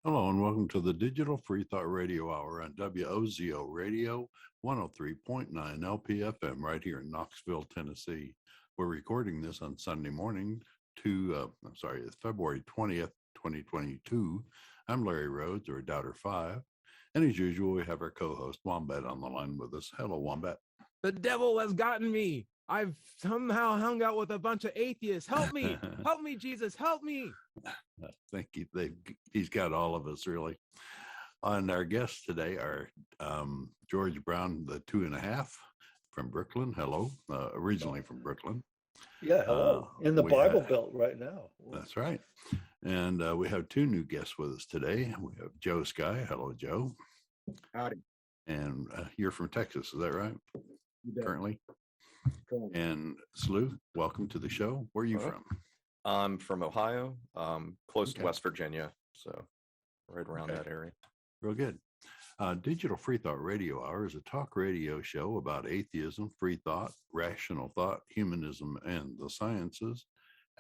Hello and welcome to the Digital Freethought Radio Hour on WOZO Radio 103.9 LPFM right here in Knoxville, Tennessee. We're recording this on Sunday morning February 20th, 2022. I'm Larry Rhodes, or Doubter 5. And as usual, we have our co-host Wombat on the line with us. Hello, Wombat. The devil has gotten me. I've somehow hung out with a bunch of atheists. Help me. Help me, Jesus. Help me. I think he's got all of us, really. And our guests today are George Brown, the 2.5 from Brooklyn. Hello. Originally from Brooklyn. Yeah, hello. In the Bible Belt right now. That's right. And we have two new guests with us today. We have Joe Sky. Hello, Joe. Howdy. And you're from Texas, is that right? Currently. Cool. And Slew, welcome to the show. Where are you from? I'm from Ohio, close to West Virginia, so right around that area. Real good. Digital Freethought Radio Hour is a talk radio show about atheism, free thought, rational thought, humanism, and the sciences.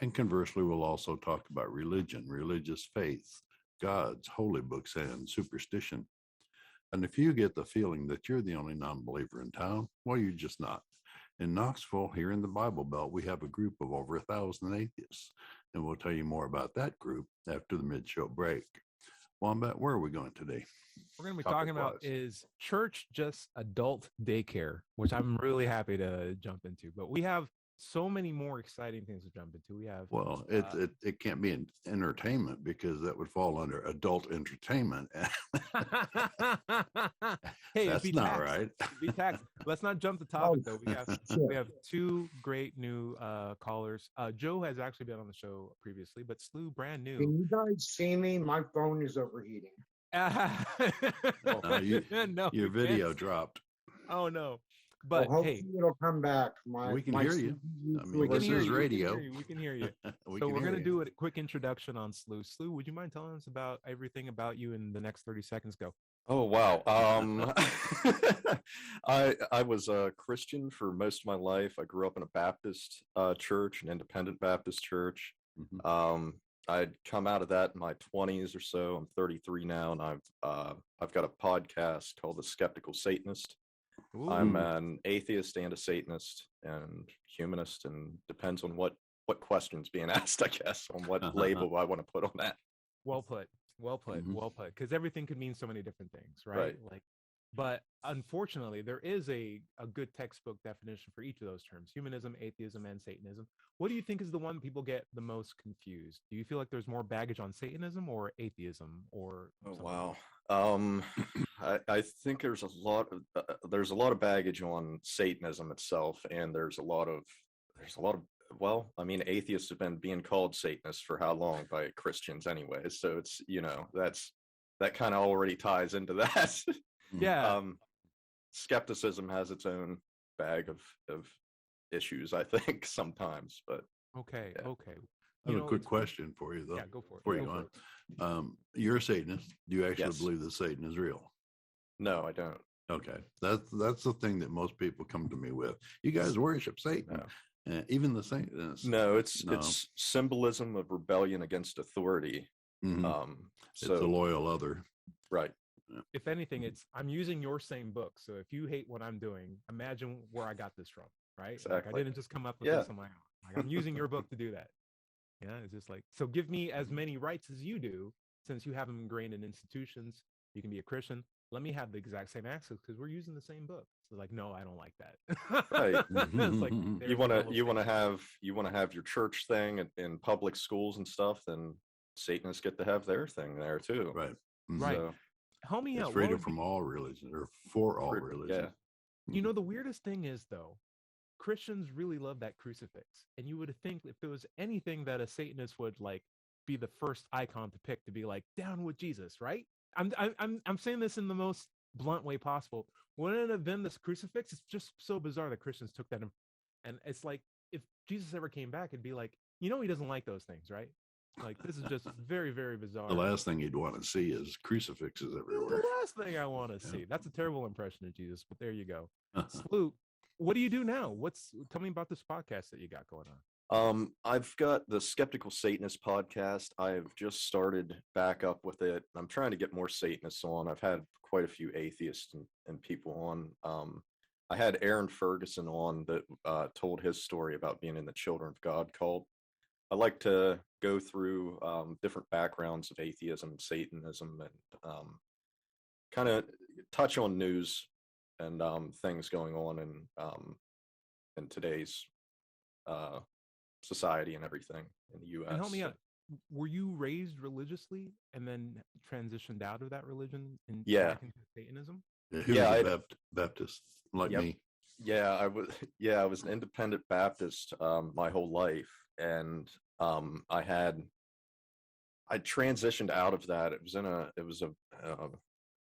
And conversely, we'll also talk about religion, religious faith, gods, holy books, and superstition. And if you get the feeling that you're the only non-believer in town, well, you're just not. In Knoxville, here in the Bible Belt, we have a group of over 1,000 atheists, and we'll tell you more about that group after the mid-show break. Wombat, where are we going today? We're going to be talking about is church just adult daycare, which I'm really happy to jump into. But we have so many more exciting things to jump into. We have it can't be an entertainment because that would fall under adult entertainment. Hey, that's not right. Be taxed. Let's not jump the topic though. We have two great new callers. Joe has actually been on the show previously, but Slew brand new. Can you guys see me? My phone is overheating. Your video dropped. Oh no. But hopefully it'll come back. We can hear you. I mean, this is radio. We can hear you. So we're going to do a quick introduction on Slew. Slew, would you mind telling us about everything about you in the next 30 seconds? Go. Oh, wow. I was a Christian for most of my life. I grew up in a Baptist church, an independent Baptist church. Mm-hmm. I'd come out of that in my 20s or so. I'm 33 now, and I've got a podcast called The Skeptical Satanist. Ooh. I'm an atheist and a Satanist and humanist, and depends on what question's being asked, I guess, on what label I want to put on that. Well put. Mm-hmm. Well put. Because everything could mean so many different things, right? But unfortunately, there is a good textbook definition for each of those terms: humanism, atheism, and Satanism. What do you think is the one people get the most confused? Do you feel like there's more baggage on Satanism or atheism or? Oh wow. I think there's a lot of baggage on Satanism itself, and there's a lot of well, I mean, atheists have been being called Satanists for how long by Christians anyway, so it's, that kind of already ties into that. Yeah. Skepticism has its own bag of issues, I think, sometimes, but okay. I have a quick question for you, though. Yeah, go for it. Before you go on. You're a Satanist. Do you actually believe that Satan is real? No, I don't. Okay. That's the thing that most people come to me with. You guys worship Satan. No. Even the Satanists. No, it's symbolism of rebellion against authority. Mm-hmm. It's a loyal other. Right. If anything, I'm using your same book. So if you hate what I'm doing, imagine where I got this from, right? Exactly. Like I didn't just come up with this on my own. Like I'm using your book to do that. Yeah, it's just like, so give me as many rights as you do, since you have them ingrained in institutions. You can be a Christian. Let me have the exact same access because we're using the same book. So like, no, I don't like that. Right. It's like, you want to have your church thing in public schools and stuff, then Satanists get to have their thing there too. Right. Right. So, help me out. Freedom from all religion, or for all religion. Yeah. The weirdest thing is, though, Christians really love that crucifix, and you would think if there was anything that a Satanist would like be the first icon to pick, to be like down with Jesus, right? I'm saying this in the most blunt way possible. Wouldn't it have been this crucifix? It's just so bizarre that Christians took that, and it's like if Jesus ever came back, it'd be like, he doesn't like those things, right? Like, this is just very, very bizarre. The last thing you'd want to see is crucifixes everywhere. The last thing I want to see. That's a terrible impression of Jesus, but there you go. Slew, what do you do now? Tell me about this podcast that you got going on. I've got the Skeptical Satanist podcast. I've just started back up with it. I'm trying to get more Satanists on. I've had quite a few atheists and people on. I had Aaron Ferguson on that told his story about being in the Children of God cult. I like to go through different backgrounds of atheism and Satanism and kind of touch on news and things going on in today's society and everything in the U.S. And help me out. Were you raised religiously and then transitioned out of that religion and back into Satanism? He was a Baptist like me. Yeah, I was. Yeah, I was an independent Baptist my whole life, and I transitioned out of that. It was a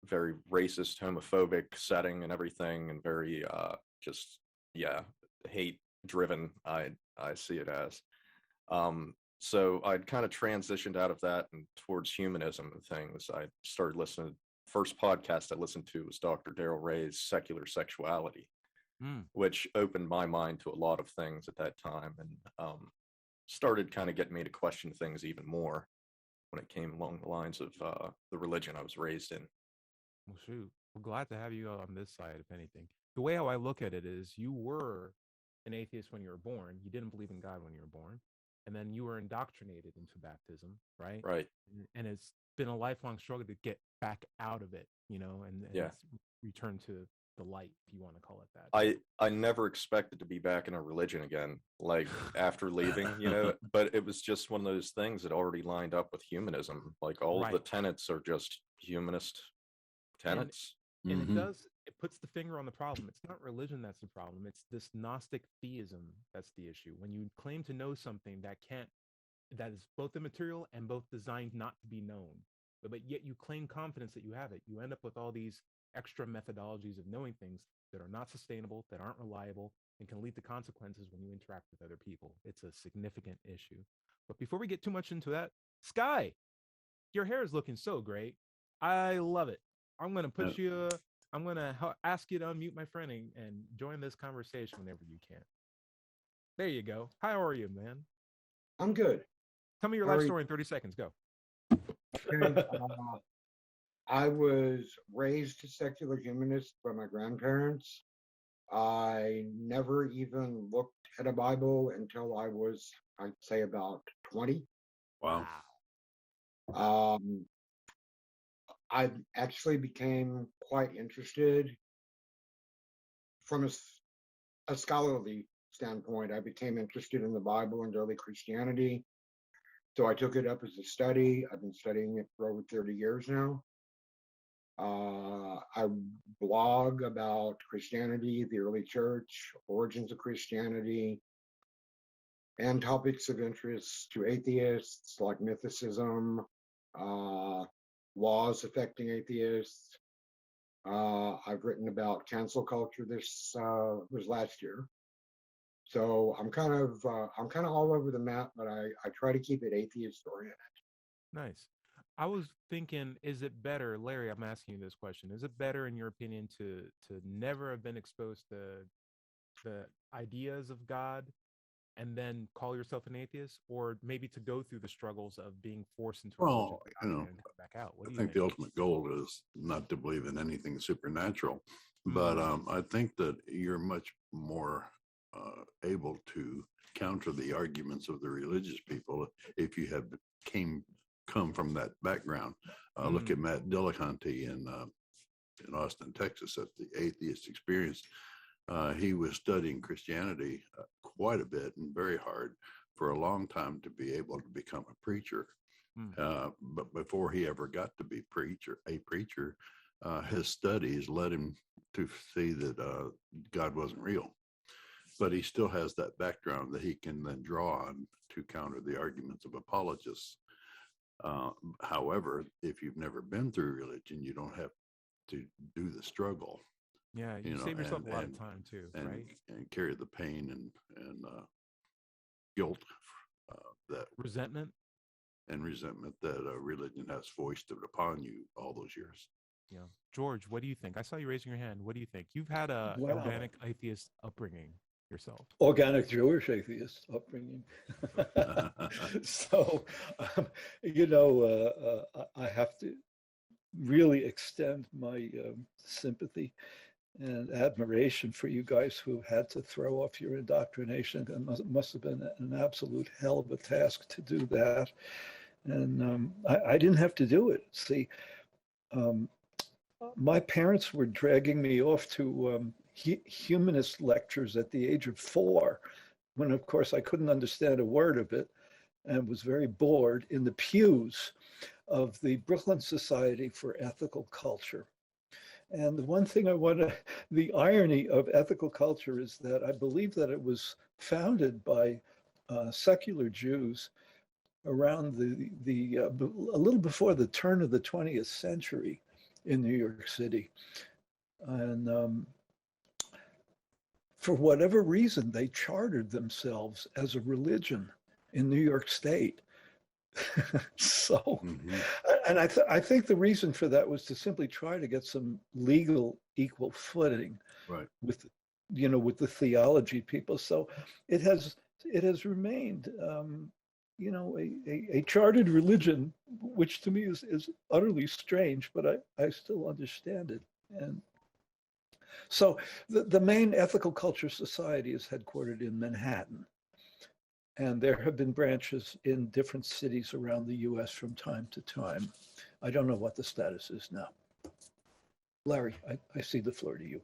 very racist, homophobic setting and everything, and very hate driven. I see it as. So I'd kind of transitioned out of that and towards humanism and things. I started listening. First podcast I listened to was Dr. Daryl Ray's Secular Sexuality, which opened my mind to a lot of things at that time, and started kind of getting me to question things even more when it came along the lines of the religion I was raised in. Well, shoot, we're glad to have you on this side, if anything. The way how I look at it is you were an atheist when you were born. You didn't believe in God when you were born. And then you were indoctrinated into baptism, right? Right. And it's been a lifelong struggle to get back out of it, and return to the light, if you want to call it that. I never expected to be back in a religion again, like after leaving, but it was just one of those things that already lined up with humanism. Like all of the tenets are just humanist tenets. And it puts the finger on the problem. It's not religion that's the problem. It's this Gnostic theism that's the issue. When you claim to know something that is both immaterial and both designed not to be known, but yet you claim confidence that you have it, you end up with all these extra methodologies of knowing things that are not sustainable, that aren't reliable, and can lead to consequences when you interact with other people. It's a significant issue. But before we get too much into that, Sky, your hair is looking so great. I love it. I'm going to ask you to unmute my friend and join this conversation whenever you can. There you go. How are you, man? I'm good. Tell me your life story in 30 seconds. Go. I was raised a secular humanist by my grandparents. I never even looked at a Bible until I was, I'd say, about 20. Wow. I actually became quite interested from a scholarly standpoint. I became interested in the Bible and early Christianity. So I took it up as a study. I've been studying it for over 30 years now. I blog about Christianity, the early church, origins of Christianity, and topics of interest to atheists like mythicism, laws affecting atheists. I've written about cancel culture. This was last year. So I'm kind of all over the map, but I try to keep it atheist oriented. Nice. I was thinking, is it better, Larry, I'm asking you this question, is it better in your opinion to never have been exposed to the ideas of God and then call yourself an atheist, or maybe to go through the struggles of being forced into a religion and come back out? What do you think? The ultimate goal is not to believe in anything supernatural, but I think that you're much more able to counter the arguments of the religious people if you have come from that background. Look at Matt Dillahunty in Austin, Texas, at the Atheist Experience. He was studying Christianity quite a bit and very hard for a long time to be able to become a preacher. But before he ever got to be a preacher, his studies led him to see that God wasn't real. But he still has that background that he can then draw on to counter the arguments of apologists. However, if you've never been through religion, you don't have to do the struggle. Yeah, you save yourself a lot of time too, right? And carry the pain and guilt, that resentment that religion has foisted upon you all those years. Yeah, George, what do you think? I saw you raising your hand. What do you think? You've had a organic atheist upbringing. yourself? Organic Jewish atheist upbringing. So, I have to really extend my sympathy and admiration for you guys who had to throw off your indoctrination. It must have been an absolute hell of a task to do that. And I didn't have to do it. See, my parents were dragging me off to humanist lectures at the age of 4, when of course I couldn't understand a word of it and was very bored, in the pews of the Brooklyn Society for Ethical Culture. And the one thing the irony of ethical culture is that I believe that it was founded by secular Jews around a little before the turn of the 20th century in New York City. And for whatever reason, they chartered themselves as a religion in New York State. So, and I think the reason for that was to simply try to get some legal equal footing, right, with the theology people. So it has remained, a chartered religion, which to me is utterly strange, but I still understand it. And so the main Ethical Culture Society is headquartered in Manhattan. And there have been branches in different cities around the U.S. from time to time. I don't know what the status is now. Larry, I see the floor to you.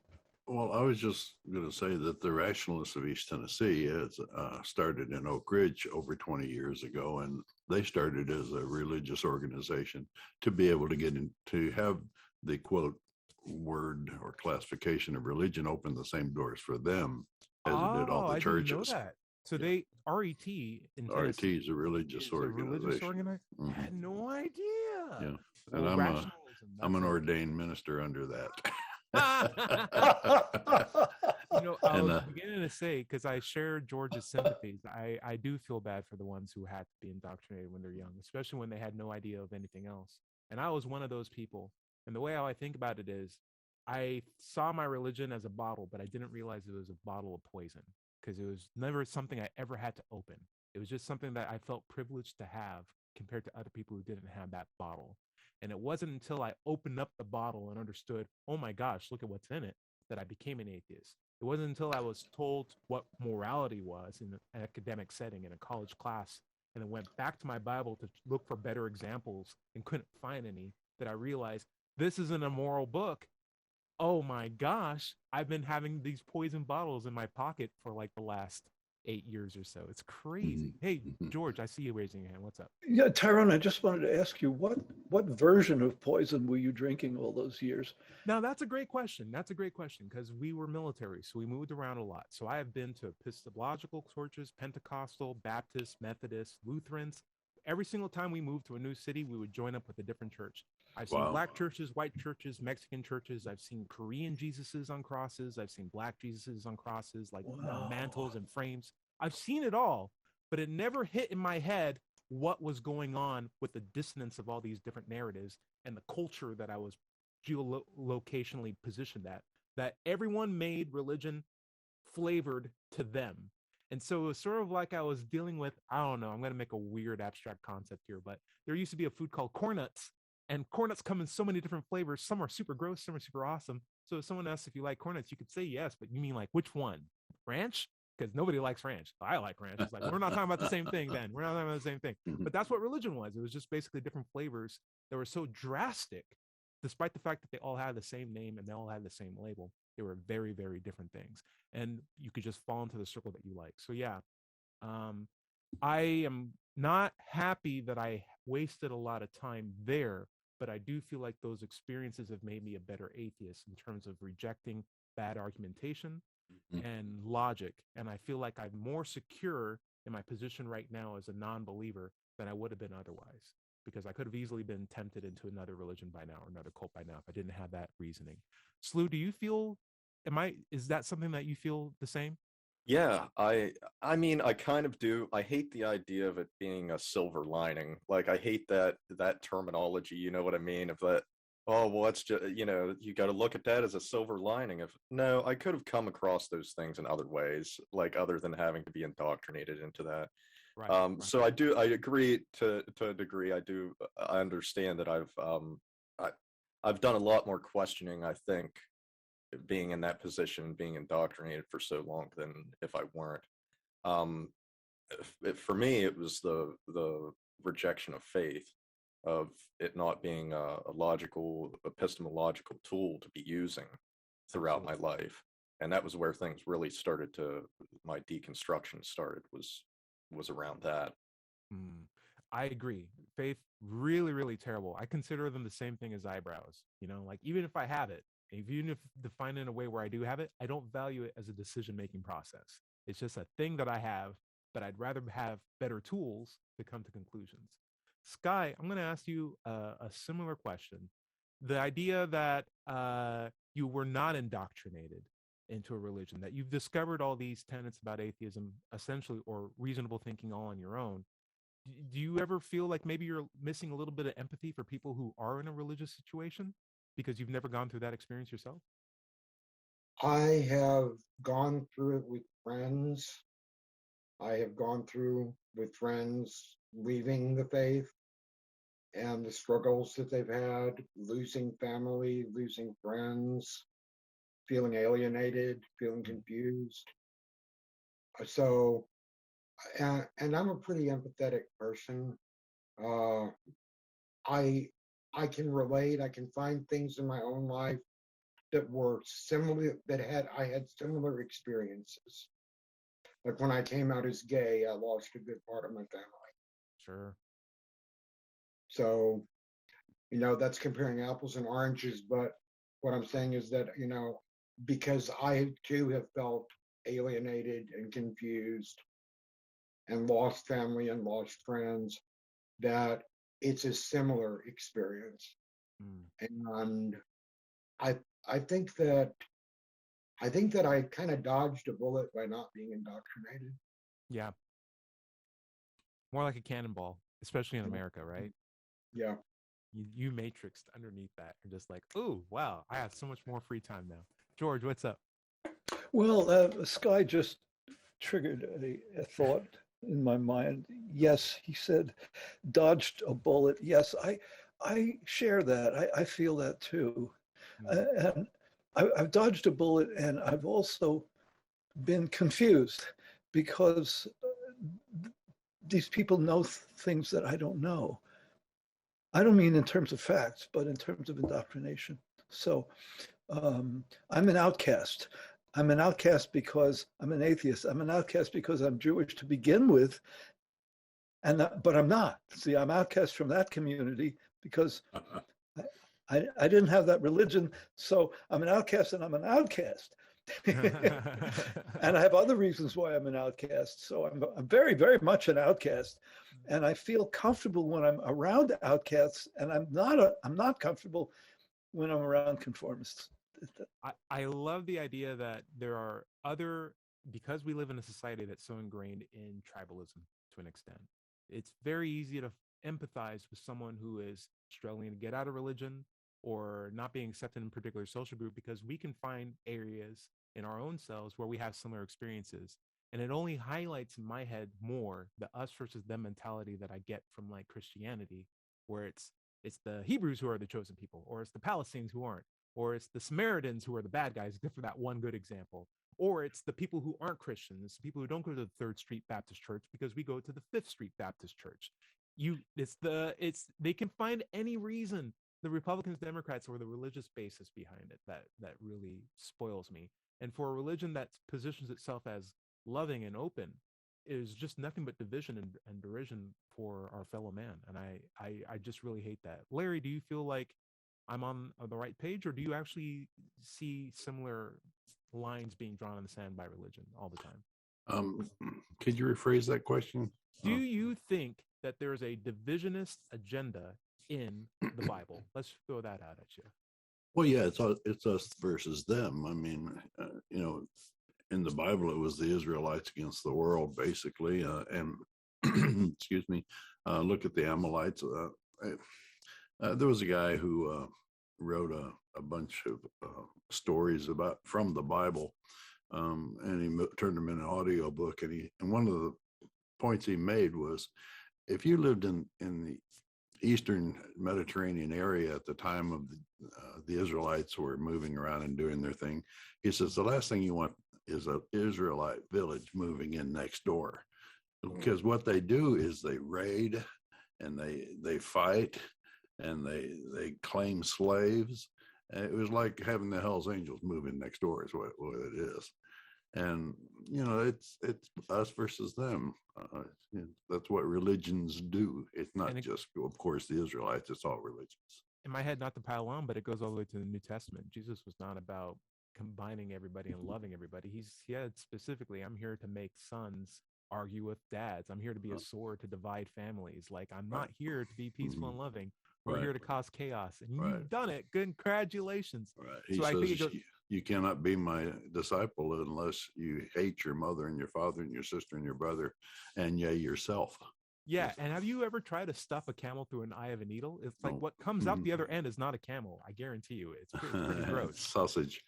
Well, I was just going to say that the Rationalists of East Tennessee has started in Oak Ridge over 20 years ago, and they started as a religious organization to be able to get in, to have the quote word or classification of religion open the same doors for them as it did all the churches. I didn't know that. So they RET in RET is a religious organization. I had no idea. Yeah, and I'm an ordained minister under that. I was beginning to say, because I share George's sympathies, I do feel bad for the ones who had to be indoctrinated when they're young, especially when they had no idea of anything else. And I was one of those people. And the way how I think about it is, I saw my religion as a bottle, but I didn't realize it was a bottle of poison, because it was never something I ever had to open. It was just something that I felt privileged to have compared to other people who didn't have that bottle. And it wasn't until I opened up the bottle and understood, oh my gosh, look at what's in it, that I became an atheist. It wasn't until I was told what morality was in an academic setting in a college class, and then went back to my Bible to look for better examples and couldn't find any, that I realized this isn't a moral book. Oh my gosh, I've been having these poison bottles in my pocket for like the last 8 years or so. It's crazy. Hey, George, I see you raising your hand. What's up? Yeah, Tyrone, I just wanted to ask you, what version of poison were you drinking all those years? Now, that's a great question. That's a great question, because we were military, so we moved around a lot. So I have been to Episcopological churches, Pentecostal, Baptist, Methodist, Lutherans. Every single time we moved to a new city, we would join up with a different church. I've seen Black churches, white churches, Mexican churches. I've seen Korean Jesuses on crosses. I've seen Black Jesuses on crosses, like mantles and frames. I've seen it all, but it never hit in my head what was going on with the dissonance of all these different narratives and the culture that I was geolocationally positioned at, that everyone made religion flavored to them. And so it was sort of like I was dealing with, I don't know, I'm going to make a weird abstract concept here, but there used to be a food called corn nuts. And corn nuts come in so many different flavors. Some are super gross, some are super awesome. So if someone asks if you like corn nuts, you could say yes, but you mean like which one? Ranch? Because nobody likes ranch. I like ranch. It's like, we're not talking about the same thing then. We're not talking about the same thing. But that's what religion was. It was just basically different flavors that were so drastic, despite the fact that they all had the same name and they all had the same label. They were very, very different things. And you could just fall into the circle that you like. So yeah, I am not happy that I wasted a lot of time there, but I do feel like those experiences have made me a better atheist in terms of rejecting bad argumentation and logic. And I feel like I'm more secure in my position right now as a non-believer than I would have been otherwise, because I could have easily been tempted into another religion by now or another cult by now if I didn't have that reasoning. Slew, do you feel, is that something that you feel the same? Yeah, I mean, I kind of do. I hate the idea of it being a silver lining. Like, I hate that terminology, you know what I mean? Of that, Oh, well, it's just, you got to look at that as a silver lining of, no, I could have come across those things in other ways, like other than having to be indoctrinated into that. Right. So I agree to a degree. I understand that I've done a lot more questioning, I think, being in that position, being indoctrinated for so long than if I weren't. For me, it was the rejection of faith, of it not being a logical, epistemological tool to be using throughout my life. And that was where things really started my deconstruction started, was around that. I agree. Faith, really, really terrible. I consider them the same thing as eyebrows. Like even if I have it, even if defined in a way where I do have it, I don't value it as a decision-making process. It's just a thing that I have, but I'd rather have better tools to come to conclusions. Sky, I'm going to ask you a similar question. The idea that you were not indoctrinated into a religion, that you've discovered all these tenets about atheism, essentially, or reasonable thinking all on your own. Do you ever feel like maybe you're missing a little bit of empathy for people who are in a religious situation because you've never gone through that experience yourself? I have gone through it with friends. I have gone through with friends leaving the faith and the struggles that they've had, losing family, losing friends, feeling alienated, feeling confused. So, and I'm a pretty empathetic person. I can relate. I can find things in my own life that were similar, I had similar experiences. Like when I came out as gay, I lost a good part of my family. Sure. So, that's comparing apples and oranges. But what I'm saying is that, because I too have felt alienated and confused and lost family and lost friends, that it's a similar experience. And I think that I kind of dodged a bullet by not being indoctrinated. Yeah. More like a cannonball, especially in America, right? Yeah. You matrixed underneath that. You're just like, oh, wow, I have so much more free time now. George, what's up? Well, Sky just triggered a thought in my mind. Yes, he said, dodged a bullet. Yes, I share that. I feel that too. And I've dodged a bullet, and I've also been confused because these people know things that I don't know. I don't mean in terms of facts, but in terms of indoctrination. So I'm an outcast. I'm an outcast because I'm an atheist. I'm an outcast because I'm Jewish to begin with, but I'm not. See, I'm outcast from that community because I didn't have that religion. So I'm an outcast, and I'm an outcast. And I have other reasons why I'm an outcast. So I'm very, very much an outcast, and I feel comfortable when I'm around outcasts, and I'm not comfortable when I'm around conformists. I love the idea that there are because we live in a society that's so ingrained in tribalism to an extent, it's very easy to empathize with someone who is struggling to get out of religion or not being accepted in a particular social group, because we can find areas in our own selves where we have similar experiences. And it only highlights in my head more the us versus them mentality that I get from like Christianity, where it's the Hebrews who are the chosen people, or it's the Palestinians who aren't, or it's the Samaritans who are the bad guys, except for that one good example, or it's the people who aren't Christians, people who don't go to the 3rd Street Baptist Church because we go to the 5th Street Baptist Church. They can find any reason. The Republicans, Democrats, or the religious basis behind it that really spoils me. And for a religion that positions itself as loving and open, is just nothing but division and derision for our fellow man. And I just really hate that. Larry, do you feel like I'm on the right page, or do you actually see similar lines being drawn in the sand by religion all the time? Could you rephrase that question? Do you think that there's a divisionist agenda in the Bible? Let's throw that out at you. Well, yeah, it's us versus them. I mean, in the Bible, it was the Israelites against the world, basically. And excuse me, look at the Amalekites. There was a guy who wrote a bunch of stories from the Bible, and he turned them in an audio book. And one of the points he made was, if you lived in the Eastern Mediterranean area at the time of the Israelites were moving around and doing their thing, he says the last thing you want is an Israelite village moving in next door, because what they do is they raid and they fight and they claim slaves. And it was like having the Hells Angels move in next door is what it is. And it's us versus them. That's what religions do. It's not just, of course, the Israelites. It's all religions. In my head, not to pile on, but it goes all the way to the New Testament. Jesus was not about combining everybody and loving everybody. He said specifically, I'm here to make sons argue with dads. I'm here to be a sword to divide families. Like, I'm not here to be peaceful and loving. We're here to cause chaos. And you've done it. Congratulations. Right. He says, you cannot be my disciple unless you hate your mother and your father and your sister and your brother and yourself. Yeah. And have you ever tried to stuff a camel through an eye of a needle? It's like what comes out the other end is not a camel. I guarantee you. It's pretty gross. Sausage.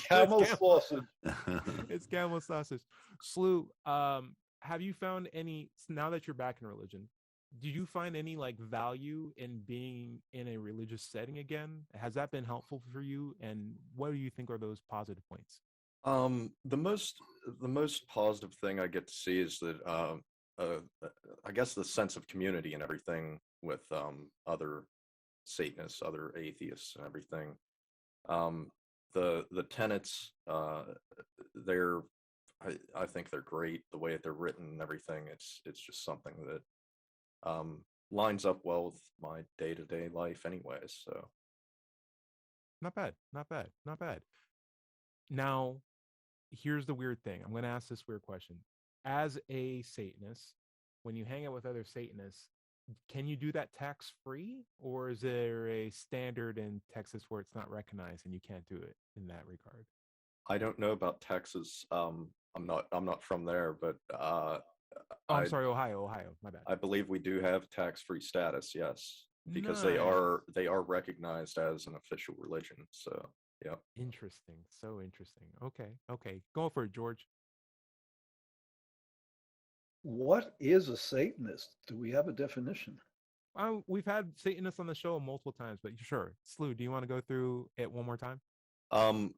Camel sausage. It's camel sausage. Slew, have you found any, now that you're back in religion, did you find any like value in being in a religious setting again? Has that been helpful for you? And what do you think are those positive points? The most positive thing I get to see is that I guess the sense of community and everything with other Satanists, other atheists, and everything. The tenets, I think they're great. The way that they're written and everything, it's just something that lines up well with my day-to-day life anyways. So not bad. Now, here's the weird thing. I'm going to ask this weird question. As a Satanist, when you hang out with other Satanists, can you do that tax-free, or is there a standard in Texas where it's not recognized and you can't do it in that regard? I don't know about Texas. I'm not from there, but I'm sorry, Ohio. My bad. I believe we do have tax-free status, yes, because nice. they are recognized as an official religion. So, yeah. Interesting. So interesting. Okay. Go for it, George. What is a Satanist? Do we have a definition? We've had Satanists on the show multiple times, but sure. Slew, do you want to go through it one more time?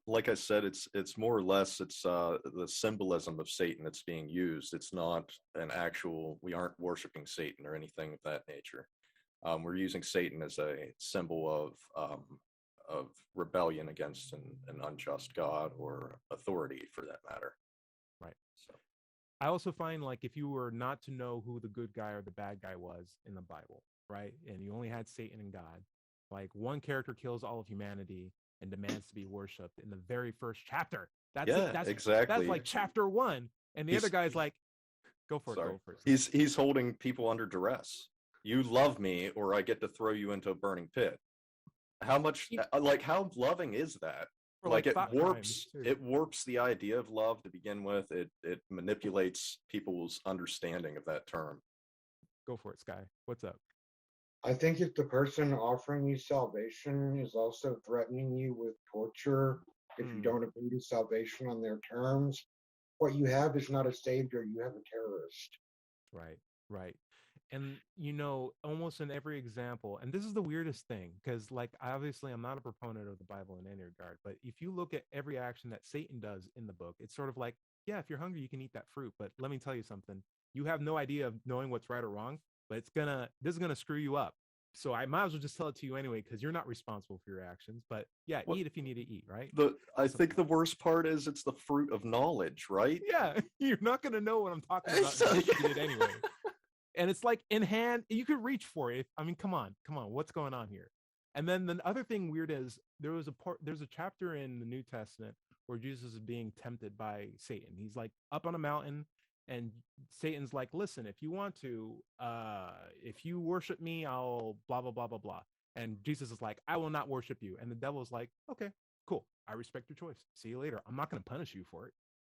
Like I said, it's more or less the symbolism of Satan that's being used. It's not an actual. We aren't worshiping Satan or anything of that nature. We're using Satan as a symbol of rebellion against an unjust God or authority, for that matter. Right. So, I also find, like, if you were not to know who the good guy or the bad guy was in the Bible, right, and you only had Satan and God, like, one character kills all of humanity and demands to be worshipped in the very first chapter. That's exactly. That's like chapter 1, and the other guy's like, "Go for it." He's holding people under duress. You love me, or I get to throw you into a burning pit. How much? How loving is that? Like it warps the idea of love to begin with. It manipulates people's understanding of that term. Go for it, Sky. What's up? I think if the person offering you salvation is also threatening you with torture if you don't agree to salvation on their terms, what you have is not a savior, you have a terrorist. Right. And, almost in every example, and this is the weirdest thing, because, like, obviously I'm not a proponent of the Bible in any regard, but if you look at every action that Satan does in the book, it's sort of like, yeah, if you're hungry, you can eat that fruit. But let me tell you something. You have no idea of knowing what's right or wrong, but this is going to screw you up. So I might as well just tell it to you anyway, because you're not responsible for your actions. But yeah, eat if you need to eat, right? I think the worst part is it's the fruit of knowledge, right? Yeah, you're not going to know what I'm talking about until you eat it anyway. And it's like in hand, you could reach for it. I mean, come on, what's going on here? And then the other thing weird is there's a chapter in the New Testament where Jesus is being tempted by Satan. He's like up on a mountain, and Satan's like, listen, if you want to, if you worship me, I'll blah, blah, blah, blah, blah. And Jesus is like, I will not worship you. And the devil's like, okay, cool. I respect your choice. See you later. I'm not going to punish you for it.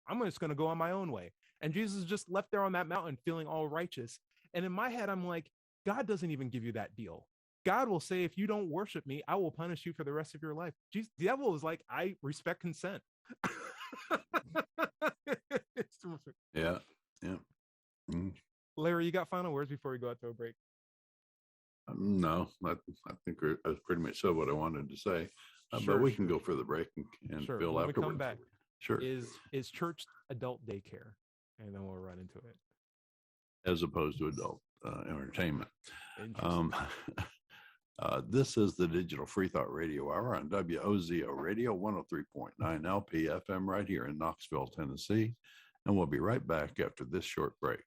I'm just going to go on my own way. And Jesus is just left there on that mountain feeling all righteous. And in my head, I'm like, God doesn't even give you that deal. God will say, if you don't worship me, I will punish you for the rest of your life. Jesus, the devil is like, I respect consent. Yeah. Mm. Larry, you got final words before we go out to a break? No, I think I pretty much said what I wanted to say. Sure, but we can sure. go for the break and Sure. Bill When we afterwards. come back, Sure. is church adult daycare? And then we'll run into it. As opposed to adult entertainment. Interesting. This is the Digital Freethought Radio Hour on WOZO Radio 103.9 LP FM right here in Knoxville, Tennessee. And we'll be right back after this short break.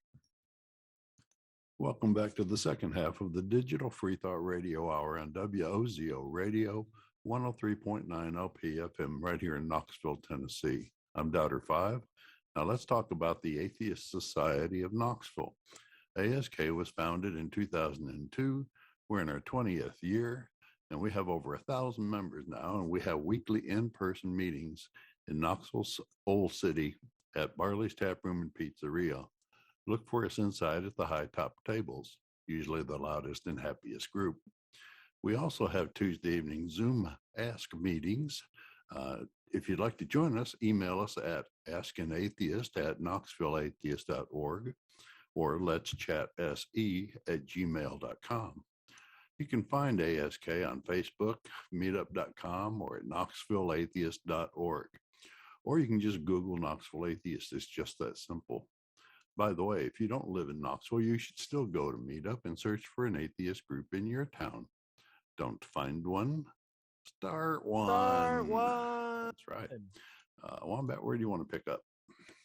Welcome back to the second half of the Digital Freethought Radio Hour on WOZO Radio 103.9 LP FM right here in Knoxville, Tennessee. I'm Doubter 5. Now let's talk about the Atheist Society of Knoxville. ASK was founded in 2002. We're in our 20th year, and we have over 1,000 members now, and we have weekly in-person meetings in Knoxville's Old City at Barley's Tap Room and Pizzeria. Look for us inside at the high top tables, usually the loudest and happiest group. We also have Tuesday evening Zoom Ask meetings. If you'd like to join us, email us at askanatheist@knoxvilleatheist.org or letschatse@gmail.com. You can find ASK on Facebook, meetup.com, or at knoxvilleatheist.org. Or you can just Google Knoxville Atheist. It's just that simple. By the way, if you don't live in Knoxville, you should still go to Meetup and search for an atheist group in your town. Don't find one, start one. Start one. That's right. Wombat, where do you want to pick up?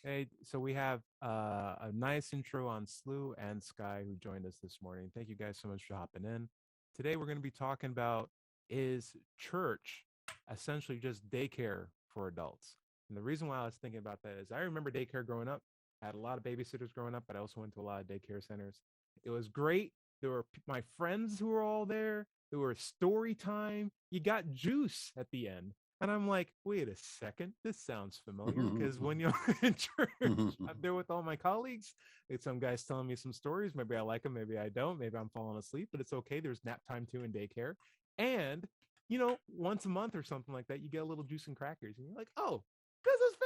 Hey, so we have a nice intro on Slew and Sky who joined us this morning. Thank you guys so much for hopping in. Today we're going to be talking about, is church essentially just daycare for adults? And the reason why I was thinking about that is I remember daycare growing up. I had a lot of babysitters growing up, but I also went to a lot of daycare centers. It was great. There were my friends who were all there. There were story time. You got juice at the end. And I'm like, wait a second, this sounds familiar, because when you're in church, I'm there with all my colleagues. It's some guys telling me some stories. Maybe I like them, maybe I don't. Maybe I'm falling asleep, but it's okay. There's nap time too in daycare. And, you know, once a month or something like that, you get a little juice and crackers. And you're like, oh, this is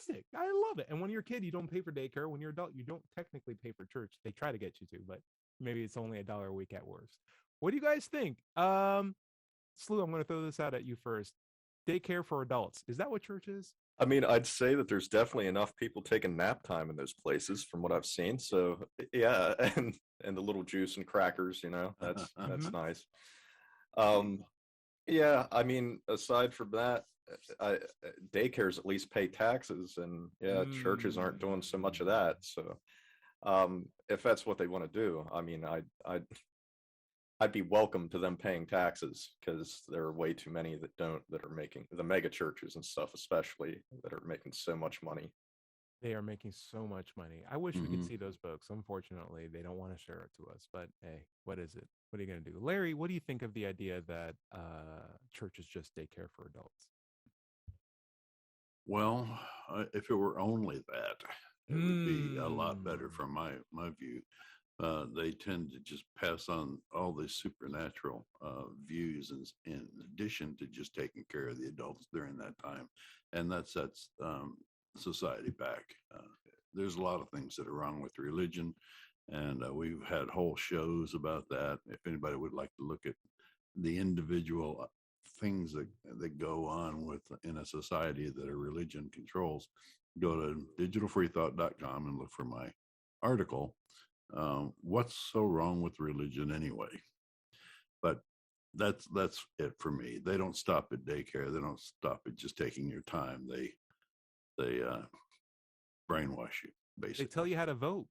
fantastic. I love it. And when you're a kid, you don't pay for daycare. When you're adult, you don't technically pay for church. They try to get you to, but maybe it's only $1 a week at worst. What do you guys think? Slew, I'm going to throw this out at you first. Daycare for adults. Is that what church is? I mean, I'd say that there's definitely enough people taking nap time in those places from what I've seen. So yeah, and the little juice and crackers, you know, that's nice. Yeah, I mean, aside from that, daycares at least pay taxes, and yeah, churches aren't doing so much of that. So if that's what they want to do, I mean, I'd be welcome to them paying taxes, because there are way too many that don't, that are making, the mega churches and stuff especially, that are making so much money. They are making so much money. I wish we could see those folks. Unfortunately, they don't want to share it to us, but hey, what is it? What are you going to do? Larry, what do you think of the idea that church is just daycare for adults? Well, if it were only that, it would be a lot better from my view. They tend to just pass on all these supernatural views in addition to just taking care of the adults during that time. And that sets society back. There's a lot of things that are wrong with religion, and we've had whole shows about that. If anybody would like to look at the individual things that go on in a society that a religion controls, go to digitalfreethought.com and look for my article. What's so wrong with religion anyway? But that's it for me. They don't stop at daycare. They don't stop at just taking your time. They brainwash you, basically. They tell you how to vote.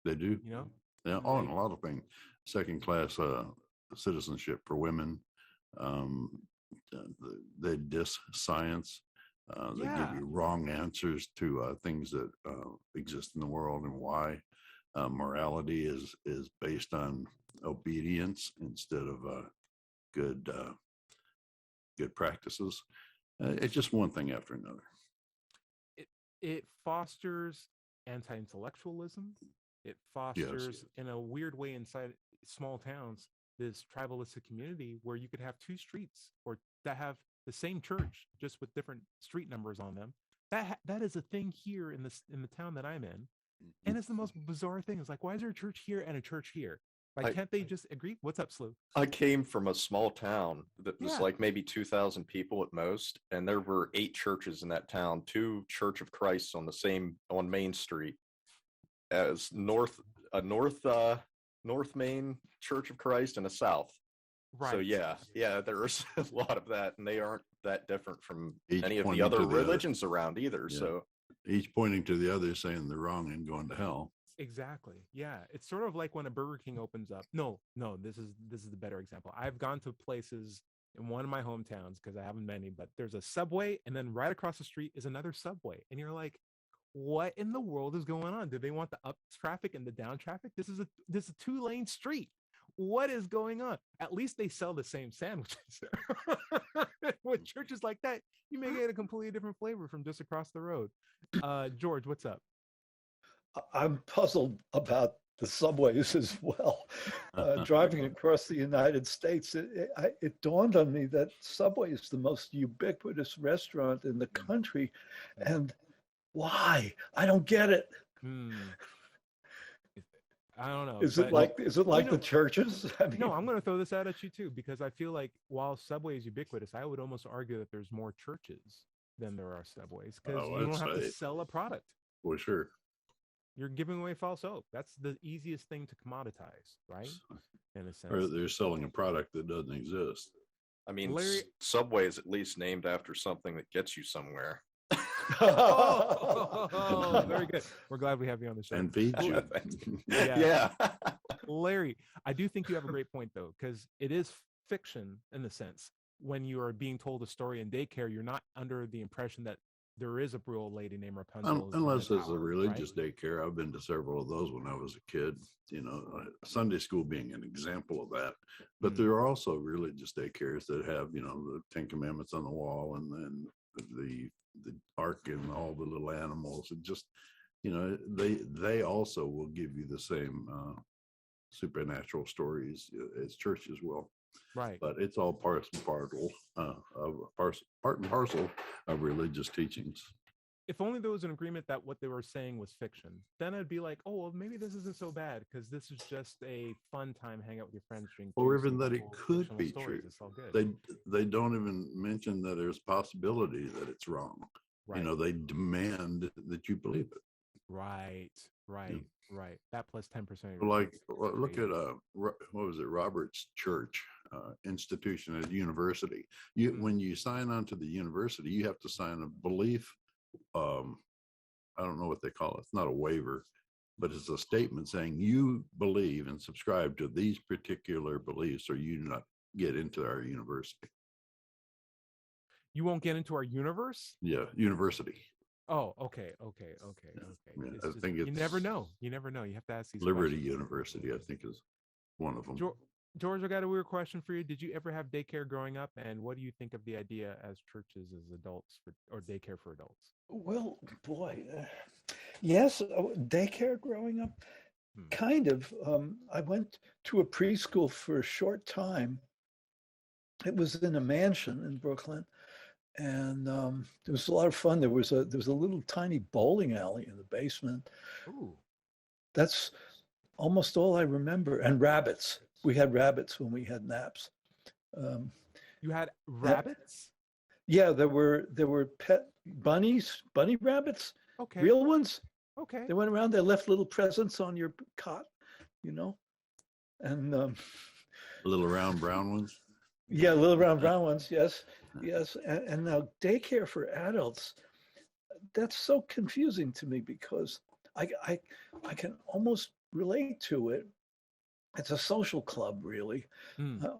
They do. You know? Yeah. Oh, and a lot of things. Second class citizenship for women. They diss science. They give you wrong answers to things that exist in the world and why. Morality is based on obedience instead of good practices. It's just one thing after another. It fosters anti-intellectualism. It fosters, in a weird way, inside small towns, this tribalistic community where you could have two streets or that have the same church just with different street numbers on them. That is a thing here in the town that I'm in, and it's the most bizarre thing. It's like, why is there a church here and a church here? Like, can't they just agree? What's up, Slew? I came from a small town that was like maybe 2,000 people at most, and there were 8 churches in that town, 2 Church of Christ on Main Street, as North Main Church of Christ and a South. Right. So yeah, there's a lot of that, and they aren't that different from Each any of the pointing other to the religions around either. Yeah. So Each pointing to the other, saying they're wrong and going to hell. Exactly. Yeah. It's sort of like when a Burger King opens up. No, this is the better example. I've gone to places in one of my hometowns, because I haven't many, but there's a Subway, and then right across the street is another Subway. And you're like, what in the world is going on? Do they want the up traffic and the down traffic? This is a 2-lane street. What is going on? At least they sell the same sandwiches. With churches like that, you may get a completely different flavor from just across the road. George, what's up? I'm puzzled about the subways as well. Driving across the United States, it dawned on me that Subway is the most ubiquitous restaurant in the country. And why? I don't get it. I don't know. Is it like the churches? I mean, no, I'm going to throw this out at you too, because I feel like while Subway is ubiquitous, I would almost argue that there's more churches than there are Subways, because you don't have to sell a product. For sure. You're giving away false hope. That's the easiest thing to commoditize, right? In a sense. Or they're selling a product that doesn't exist. I mean, Subway is at least named after something that gets you somewhere. Oh, very good. We're glad we have you on the show. And feeds you. Yeah. Larry, I do think you have a great point, though, because it is fiction in the sense when you are being told a story in Daycare, you're not under the impression that there is a real lady named Rapunzel. Unless it's a religious daycare. I've been to several of those when I was a kid, Sunday school being an example of that. But there are also religious daycares that have, the 10 Commandments on the wall, and then the ark and all the little animals. And just, they also will give you the same supernatural stories as churches will. Right. But it's all part and parcel of religious teachings. If only there was an agreement that what they were saying was fiction, then I'd be like, oh, well, maybe this isn't so bad, because this is just a fun time, hang out with your friends, drink or juice, even that it could be true. It's all good. They don't even mention that there's possibility that it's wrong. Right. They demand that you believe it. Right. That plus 10%. Like, look at what was it, Robert's Church institution at university. When you sign on to the university, you have to sign a belief. I don't know what they call it. It's not a waiver, but it's a statement saying you believe and subscribe to these particular beliefs, or you do not get into our university. You won't get into our universe? Yeah, university. Oh, okay. Yeah, I think you never know. You have to ask these Liberty questions. University, I think, is one of them. George, I got a weird question for you. Did you ever have daycare growing up? And what do you think of the idea as churches as adults or daycare for adults? Well, boy, yes, daycare growing up, kind of. I went to a preschool for a short time. It was in a mansion in Brooklyn. And it was a lot of fun. There was a little tiny bowling alley in the basement. Ooh. That's almost all I remember. And rabbits. We had rabbits when we had naps. You had rabbits? Yeah, there were pet bunny rabbits. Okay. Real ones. Okay. They went around. They left little presents on your cot, and Little round brown ones. Yeah, little round brown ones. Yes. And now daycare for adults, that's so confusing to me, because I can almost relate to it. It's a social club, really,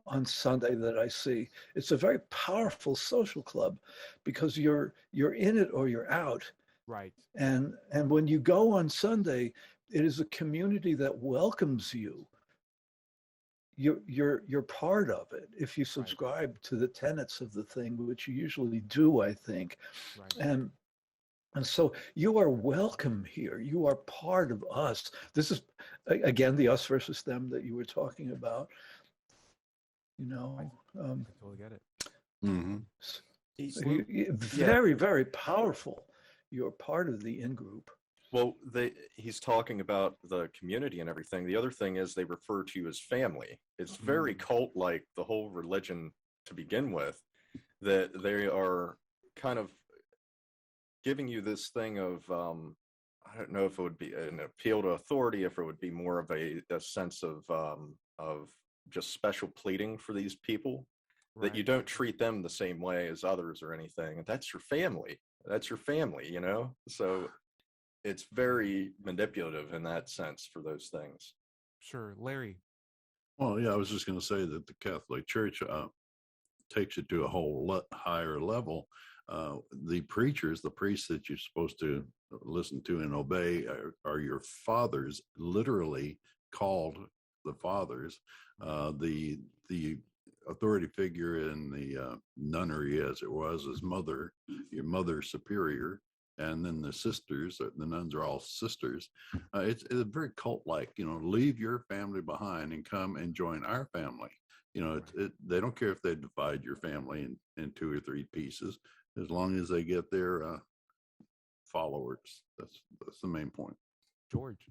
on Sunday that I see. It's a very powerful social club, because you're in it or you're out. Right. And when you go on Sunday, it is a community that welcomes you. You're part of it if you subscribe to the tenets of the thing, which you usually do, I think. Right. And so you are welcome here. You are part of us. This is, again, the us versus them that you were talking about. you know. I totally get it. Mm-hmm. Very, very powerful. You're part of the in-group. Well, he's talking about the community and everything. The other thing is they refer to you as family. It's very cult-like, the whole religion to begin with, that they are kind of giving you this thing of, I don't know if it would be an appeal to authority, if it would be more of a sense of just special pleading for these people, that you don't treat them the same way as others or anything. That's your family. That's your family, you know? So it's very manipulative in that sense for those things. Sure. Larry. Well, yeah, I was just going to say that the Catholic Church takes it to a whole higher level. The preachers, the priests that you're supposed to listen to and obey are your fathers, literally called the fathers. The authority figure in the nunnery, as it was, is mother, your mother superior, and then the sisters, the nuns are all sisters. It's very cult-like, you know, leave your family behind and come and join our family. You know, they don't care if they divide your family in 2 or 3 pieces, as long as they get their followers. That's the main point. George.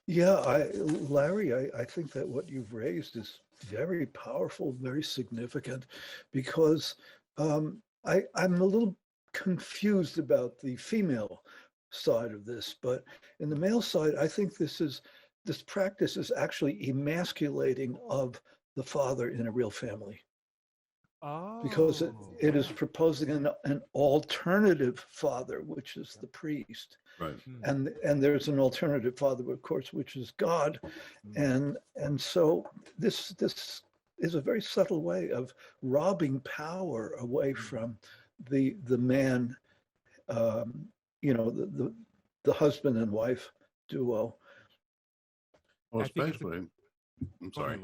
Yeah, Larry, I think that what you've raised is very powerful, very significant, because I'm a little confused about the female side of this, but in the male side, I think this practice is actually emasculating of the father in a real family. Oh, because it is proposing an alternative father, which is the priest. Right. And there's an alternative father, of course, which is God. And so this is a very subtle way of robbing power away from the man, you know, the husband and wife duo. Well, especially, I'm sorry.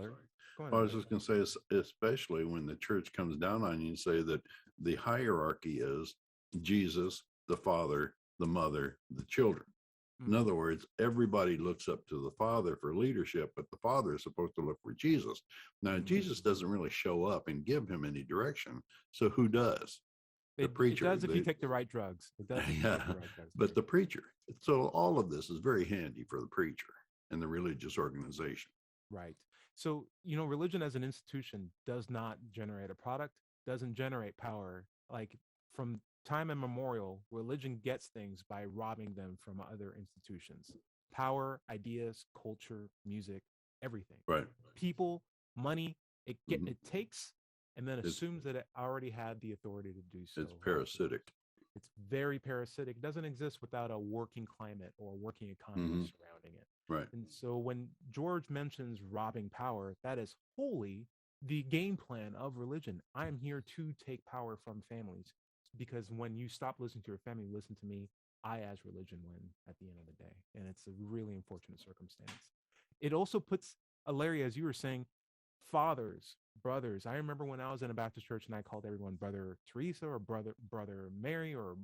I was just going to say, especially when the church comes down on you and say that the hierarchy is Jesus, the father, the mother, the children. In other words, everybody looks up to the father for leadership, but the father is supposed to look for Jesus. Now, Jesus doesn't really show up and give him any direction. So who does? The preacher. It does if you take the right drugs. It does. But the preacher. So all of this is very handy for the preacher and the religious organization. Right. So, you know, religion as an institution does not generate a product, doesn't generate power. Like from time immemorial, religion gets things by robbing them from other institutions. Power, ideas, culture, music, everything. Right. People, money, it takes and then assumes that it already had the authority to do so. It's parasitic. It's very parasitic. It doesn't exist without a working climate or a working economy surrounding it. Right. And so when George mentions robbing power, that is wholly the game plan of religion. I'm here to take power from families, because when you stop listening to your family, listen to me, I as religion win at the end of the day. And it's a really unfortunate circumstance. It also puts, Larry, as you were saying, fathers, brothers. I remember when I was in a Baptist church and I called everyone Brother Teresa or Brother Mary, or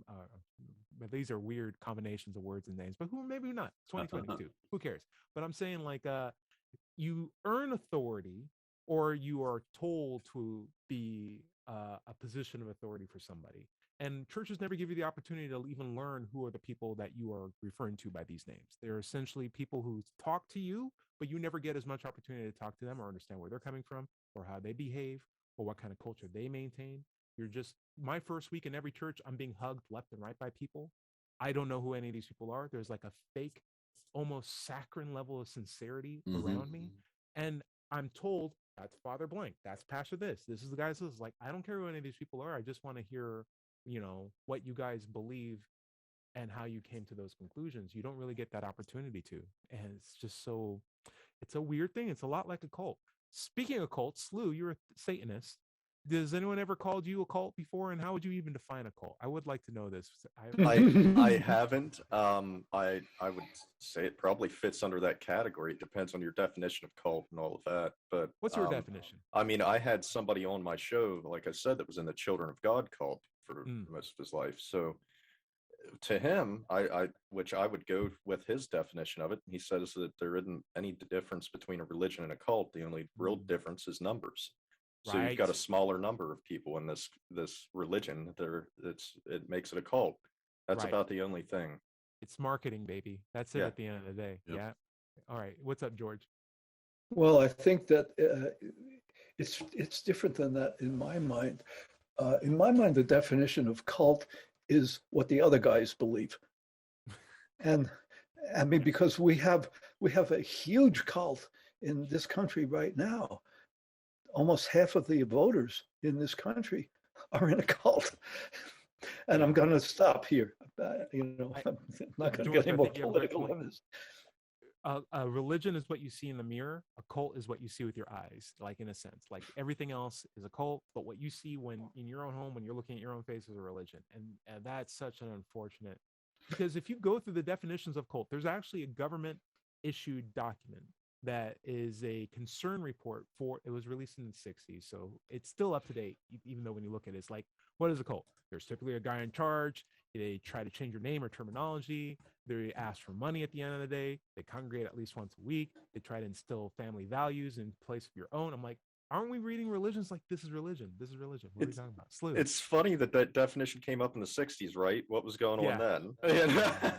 these are weird combinations of words and names, but maybe not. It's 2022. Who cares? But I'm saying, like, you earn authority, or you are told to be a position of authority for somebody. And churches never give you the opportunity to even learn who are the people that you are referring to by these names. They're essentially people who talk to you, but you never get as much opportunity to talk to them or understand where they're coming from or how they behave or what kind of culture they maintain. You're just, my first week in every church, I'm being hugged left and right by people. I don't know who any of these people are. There's like a fake, almost saccharine level of sincerity around me. And I'm told, that's Father Blank, that's Pastor this is the guy this is. Like, I don't care who any of these people are. I just want to hear, you know, what you guys believe and how you came to those conclusions. You don't really get that opportunity to. And it's just so, it's a weird thing. It's a lot like a cult. Speaking of cults, Lou, you're a Satanist. Does anyone ever called you a cult before? And how would you even define a cult? I would like to know this. I haven't. I would say it probably fits under that category. It depends on your definition of cult and all of that. But what's your definition? I mean, I had somebody on my show, like I said, that was in the Children of God cult for most of his life. So to him, which I would go with his definition of it, he says that there isn't any difference between a religion and a cult. The only real difference is numbers. So you've got a smaller number of people in this religion. It makes it a cult. That's about the only thing. It's marketing, baby. That's it at the end of the day. Yep. Yeah. All right. What's up, George? Well, I think that it's different than that in my mind. In my mind, the definition of cult is what the other guys believe. And I mean, because we have a huge cult in this country right now. Almost half of the voters in this country are in a cult. And I'm going to stop here. I'm not going to get any more political on this. A religion is what you see in the mirror. A cult is what you see with your eyes, like in a sense. Like everything else is a cult, but what you see when in your own home, when you're looking at your own face, is a religion. And that's such an unfortunate, because if you go through the definitions of cult, there's actually a government issued document that is a concern report it was released in the 60s. So it's still up to date, even though when you look at it, it's like, what is a cult? There's typically a guy in charge. They try to change your name or terminology. They ask for money at the end of the day. They congregate at least once a week. They try to instill family values in place of your own. I'm like, aren't we reading religions like this is religion? This is religion. What are we talking about? Slew. It's funny that definition came up in the 60s, right? What was going on then? Yeah.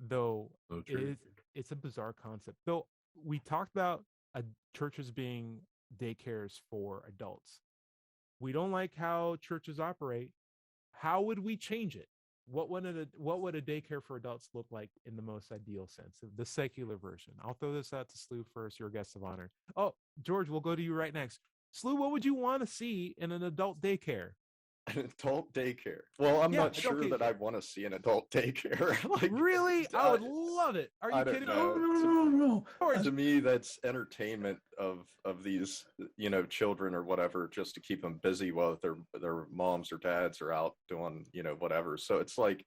Though it's a bizarre concept. Though we talked about churches being daycares for adults. We don't like how churches operate. How would we change it? What would a daycare for adults look like in the most ideal sense, the secular version? I'll throw this out to Slew first, your guest of honor. Oh, George, we'll go to you right next. Slew, what would you want to see in an adult daycare? An adult daycare. Well, I'm not sure that I want to see an adult daycare. Really? I would love it. Are you kidding me? No. To me, that's entertainment of these, children or whatever, just to keep them busy while their moms or dads are out doing, whatever. So it's like,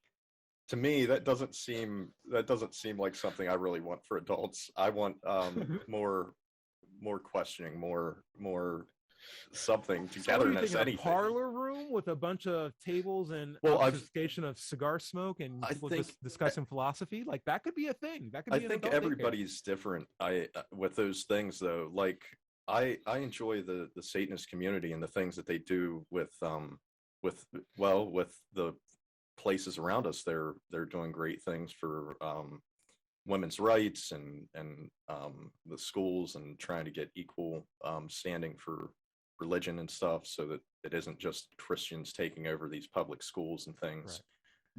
to me, that doesn't seem like something I really want for adults. I want more questioning, more something togetherness. So anything, a parlor room with a bunch of tables and obfuscation of cigar smoke and people just discussing philosophy, like that could be a thing. That could be. I think everybody's different. With those things though, like I enjoy the Satanist community and the things that they do with the places around us. They're doing great things for women's rights and the schools, and trying to get equal standing for religion and stuff, so that it isn't just Christians taking over these public schools and things,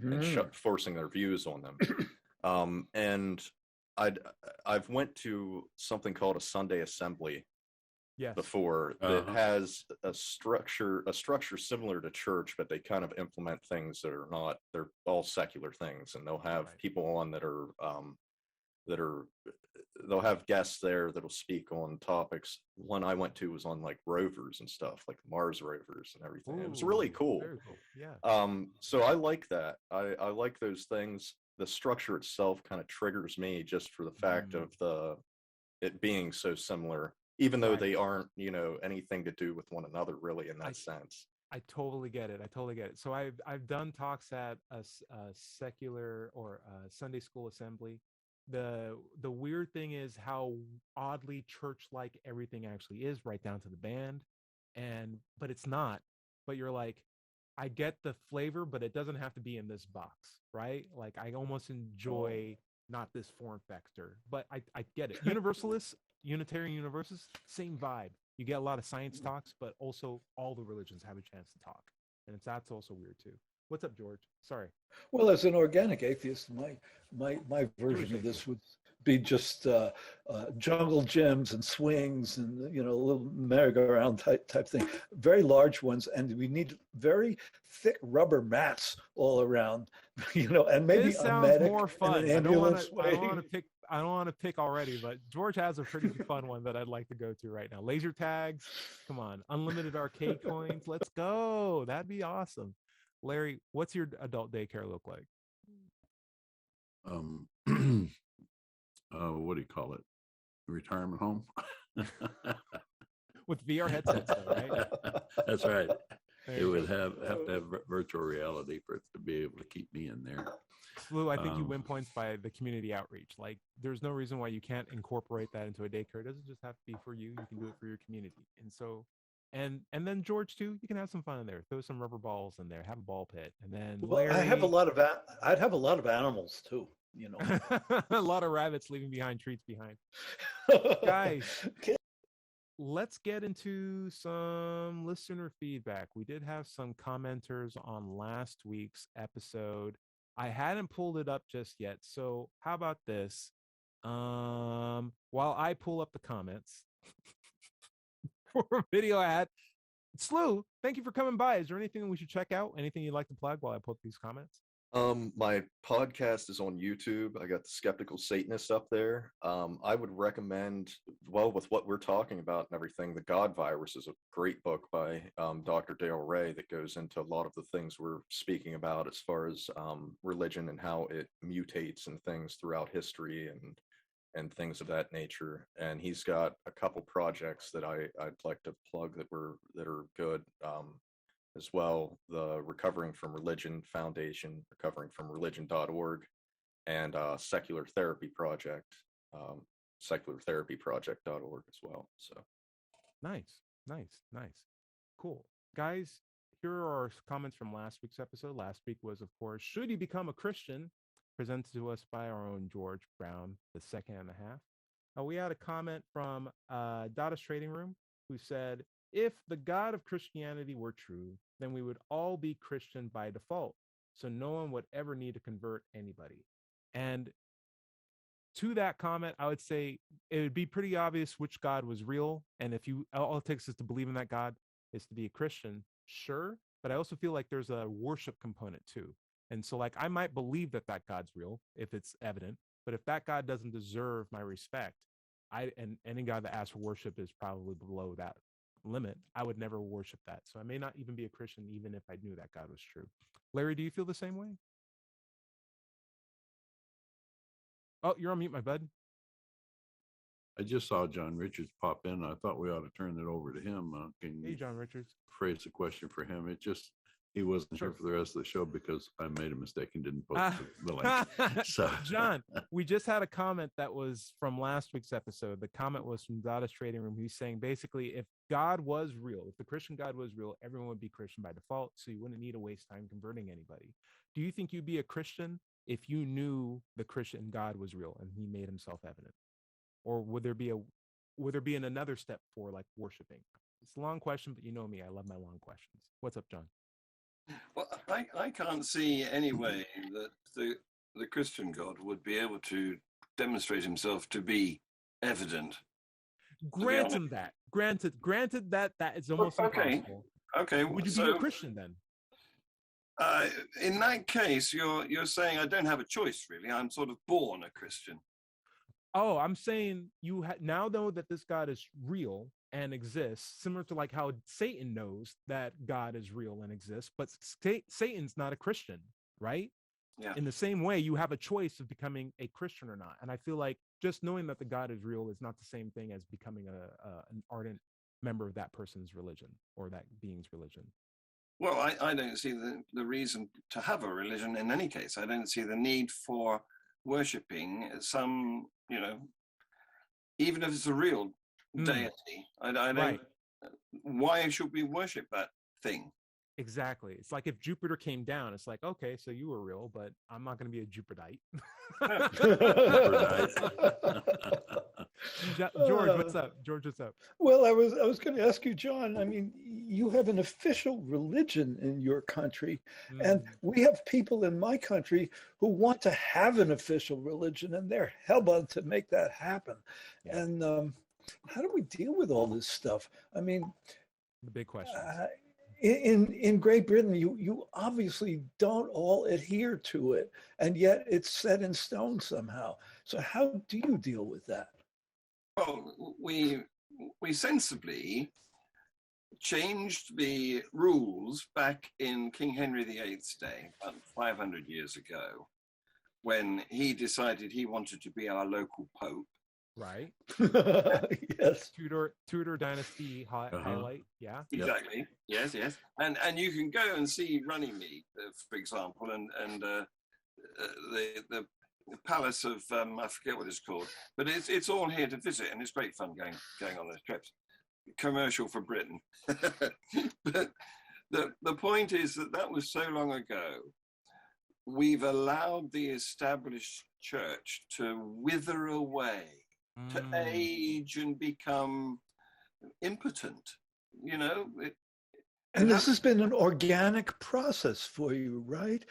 and forcing their views on them. And I've went to something called a Sunday assembly before that has a structure similar to church, but they kind of implement things that are not, they're all secular things, and they'll have people on that are they'll have guests there that'll speak on topics. One I went to was on like rovers and stuff, like Mars rovers and everything. It was really cool. Very cool. Yeah. So I like that. I like those things. The structure itself kind of triggers me, just for the fact of it being so similar, even though they aren't, anything to do with one another really in that sense. I totally get it. So I've done talks at a secular or a Sunday school assembly. The weird thing is how oddly church-like everything actually is, right down to the band, but it's not. But you're like, I get the flavor, but it doesn't have to be in this box, right? Like I almost enjoy not this form factor, but I get it. Unitarian Universalists, same vibe. You get a lot of science talks, but also all the religions have a chance to talk, and that's also weird too. What's up, George? Sorry. Well, as an organic atheist, my version of this would be just jungle gyms and swings and a little merry-go-round type thing, very large ones, and we need very thick rubber mats all around, and maybe this sounds a medic more fun. and an ambulance. I don't want to pick already, but George has a pretty fun one that I'd like to go to right now. Laser tags, come on, unlimited arcade coins, let's go. That'd be awesome. Larry, what's your adult daycare look like? What do you call it? Retirement home? With VR headsets, though, right? That's right. It would have to have virtual reality for it to be able to keep me in there. Lou, I think you win points by the community outreach. Like, there's no reason why you can't incorporate that into a daycare. It doesn't just have to be for you. You can do it for your community. And so, and then George too, you can have some fun in there. Throw some rubber balls in there. Have a ball pit, and then Larry. I'd have a lot of animals too. You know, a lot of rabbits leaving behind treats behind. Guys, let's get into some listener feedback. We did have some commenters on last week's episode. I hadn't pulled it up just yet. So how about this? While I pull up the comments for a video ad, Slew, thank you for coming by. Is there anything we should check out? Anything you'd like to plug while I put these comments? My podcast is on YouTube. I got the Skeptical Satanist up there. I would recommend, well, with what we're talking about and everything, The God Virus is a great book by Dr. Dale Ray that goes into a lot of the things we're speaking about as far as religion and how it mutates and things throughout history and things of that nature. And he's got a couple projects that I'd like to plug that are good. As well, the Recovering from Religion Foundation, recoveringfromreligion.org, and Secular Therapy Project, seculartherapyproject.org as well. So nice. Cool. Guys, here are our comments from last week's episode. Last week was, of course, Should You Become a Christian? Presented to us by our own George Brown, the second and a half. We had a comment from Dada's Trading Room, who said, if the God of Christianity were true, then we would all be Christian by default. So no one would ever need to convert anybody. And to that comment, I would say it would be pretty obvious which God was real. And if you, all it takes is to believe in that God is to be a Christian, sure. But I also feel like there's a worship component too. And so like, I might believe that God's real if it's evident, but if that God doesn't deserve my respect, and any God that asks for worship is probably below that limit, I would never worship that. So I may not even be a Christian even if I knew that God was true. Larry, do you feel the same way? Oh, you're on mute, my bud. I just saw John Richards pop in. I thought we ought to turn it over to him. Can you John Richards, phrase a question for him? He wasn't here for the rest of the show because I made a mistake and didn't post the link. So, John, we just had a comment that was from last week's episode. The comment was from Dada's Trading Room. He's saying basically, if God was real, if the Christian God was real, everyone would be Christian by default, so you wouldn't need to waste time converting anybody. Do you think you'd be a Christian if you knew the Christian God was real and he made himself evident? Or would there be another step for like worshiping? It's a long question, but you know me, I love my long questions. What's up, John? Well, I can't see any way that the Christian God would be able to demonstrate himself to be evident. Granted that is almost impossible. Okay. Would you be a Christian then? In that case, you're saying I don't have a choice, really. I'm sort of born a Christian. Oh, I'm saying you now know that this God is real and exists, similar to like how Satan knows that God is real and exists, but Satan's not a Christian, right? Yeah. In the same way, you have a choice of becoming a Christian or not. And I feel like just knowing that the God is real is not the same thing as becoming an ardent member of that person's religion or that being's religion. Well, I don't see the reason to have a religion in any case. I don't see the need for worshipping some, even if it's a real deity. I don't. Right. Why should we worship that thing? Exactly. It's like if Jupiter came down, it's like, okay, so you were real, but I'm not going to be a Jupiterite. George, what's up? Well, I was going to ask you, John. I mean, you have an official religion in your country, and we have people in my country who want to have an official religion, and they're hellbent to make that happen. Yeah. And how do we deal with all this stuff? I mean, the big question. In Great Britain, you obviously don't all adhere to it, and yet it's set in stone somehow. So how do you deal with that? Well, we sensibly changed the rules back in King Henry VIII's day, about 500 years ago, when he decided he wanted to be our local pope. Right. Yes. Tudor dynasty highlight. Yeah. Exactly. Yep. Yes. And you can go and see Runnymede, for example, and the palace of I forget what it's called, but it's all here to visit, and it's great fun going on those trips. Commercial for Britain. But the point is that was so long ago. We've allowed the established church to wither away, to age and become impotent. You know, and this has been an organic process for you, right?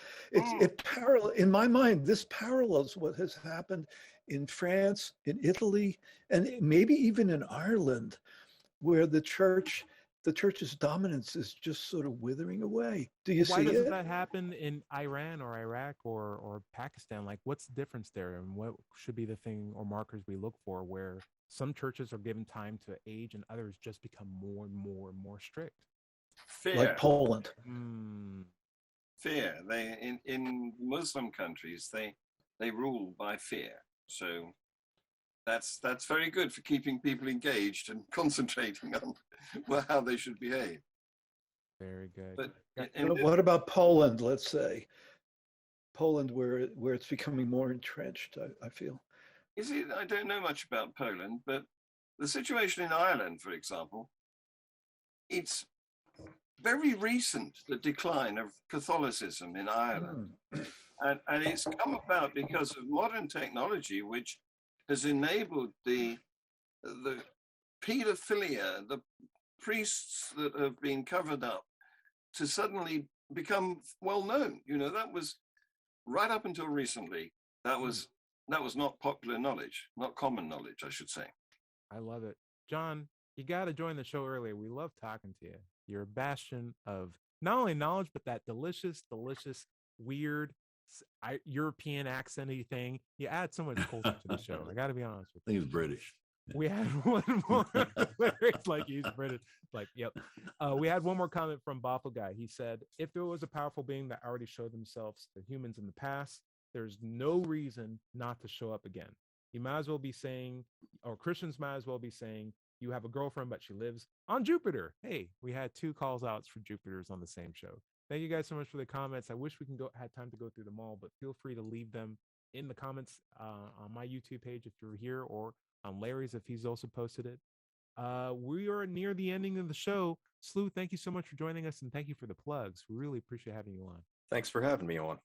In my mind, this parallels what has happened in France, in Italy, and maybe even in Ireland, where the church's dominance is just sort of withering away. Do you see it? Why doesn't that happen in Iran or Iraq or Pakistan? Like, what's the difference there, and what should be the thing or markers we look for where some churches are given time to age and others just become more and more and more strict? Fear. Like Poland. Fear. They in Muslim countries they rule by fear. So that's very good for keeping people engaged and concentrating on how they should behave. Very good. But what about Poland? Let's say Poland, where it's becoming more entrenched. I feel. Is it? I don't know much about Poland, but the situation in Ireland, for example, it's very recent, the decline of Catholicism in Ireland. And it's come about because of modern technology, which has enabled the pedophilia, the priests that have been covered up, to suddenly become well known. You know, that was right up until recently. That was not popular knowledge, not common knowledge, I should say. I love it. John, you got to join the show earlier. We love talking to you. You're a bastion of not only knowledge, but that delicious, weird European accenty thing. You add so much culture to the show. I got to be honest with you. I think he's British. We had one more. It's like he's British. Like, yep. We had one more comment from Boffle Guy. He said, if there was a powerful being that already showed themselves to humans in the past, there's no reason not to show up again. You might as well be saying, or Christians might as well be saying, you have a girlfriend, but she lives on Jupiter. Hey, we had 2 calls outs for Jupiters on the same show. Thank you guys so much for the comments. I wish we had time to go through them all, but feel free to leave them in the comments on my YouTube page if you're here, or on Larry's if he's also posted it. We are near the ending of the show. Slew, thank you so much for joining us, and thank you for the plugs. We really appreciate having you on. Thanks for having me on.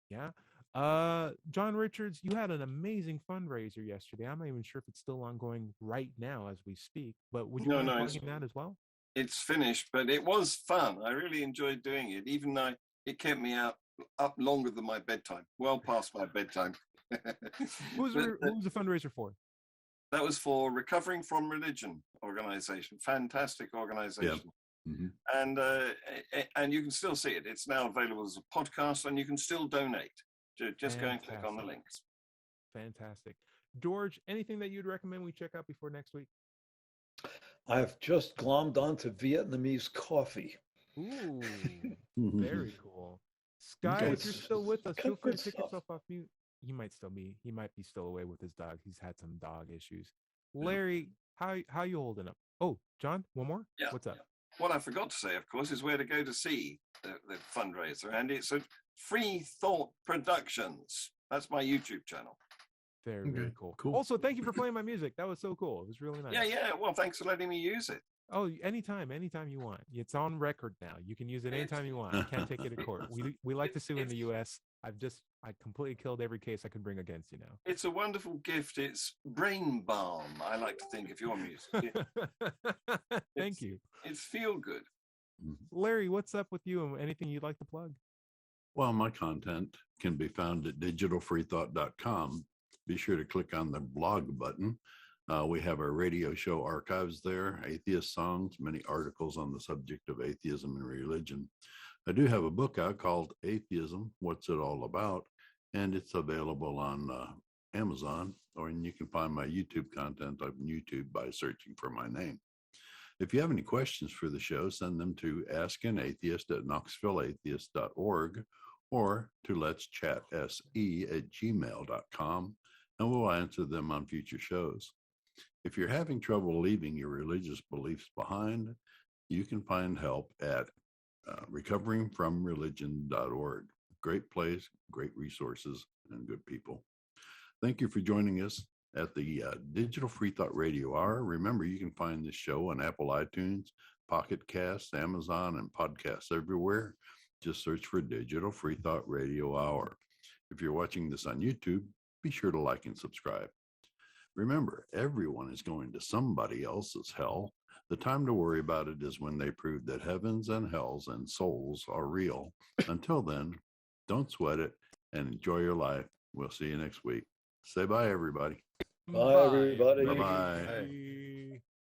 Yeah. John Richards, you had an amazing fundraiser yesterday. I'm not even sure if it's still ongoing right now as we speak, but would you mind plugging that as well? It's finished, but it was fun. I really enjoyed doing it, even though it kept me up longer than my bedtime, well past my bedtime. Who was the fundraiser for? That was for Recovering from Religion organization. Fantastic organization. Yep. Mm-hmm. And you can still see it. It's now available as a podcast, and you can still donate. Just go and click on the links. Fantastic. George, anything that you'd recommend we check out before next week? I've just glommed onto Vietnamese coffee. Ooh, very cool. Sky, if you're still with us, feel free to take yourself off mute. He might be still away with his dog. He's had some dog issues. Larry, how you holding up? Oh, John, one more? Yeah. What's up? What I forgot to say, of course, is where to go to see the fundraiser. And it's at Freethought Productions. That's my YouTube channel. Very cool. Also, thank you for playing my music. That was so cool. It was really nice. Yeah. Well, thanks for letting me use it. Oh, anytime you want. It's on record now. You can use it anytime you want. You can't take it to court. We like to sue in the U.S. I completely killed every case I could bring against you now. It's a wonderful gift. It's brain balm, I like to think, of your music. Thank you. It's feel good. Larry, what's up with you, and anything you'd like to plug? Well, my content can be found at digitalfreethought.com. Be sure to click on the blog button. We have our radio show archives there, atheist songs, many articles on the subject of atheism and religion. I do have a book out called Atheism, What's It All About? And it's available on Amazon, and you can find my YouTube content on YouTube by searching for my name. If you have any questions for the show, send them to askanatheist@knoxvilleatheist.org or to let'schatsE@gmail.com, and we'll answer them on future shows. If you're having trouble leaving your religious beliefs behind, you can find help at recoveringfromreligion.org. Great place, great resources, and good people. Thank you for joining us at the Digital Freethought Radio Hour. Remember, you can find this show on Apple iTunes, Pocket Casts, Amazon, and podcasts everywhere. Just search for Digital Freethought Radio Hour. If you're watching this on YouTube, be sure to like and subscribe. Remember, everyone is going to somebody else's hell. The time to worry about it is when they prove that heavens and hells and souls are real. Until then, don't sweat it and enjoy your life. We'll see you next week. Say bye, everybody. Bye, everybody. Bye-bye. Bye.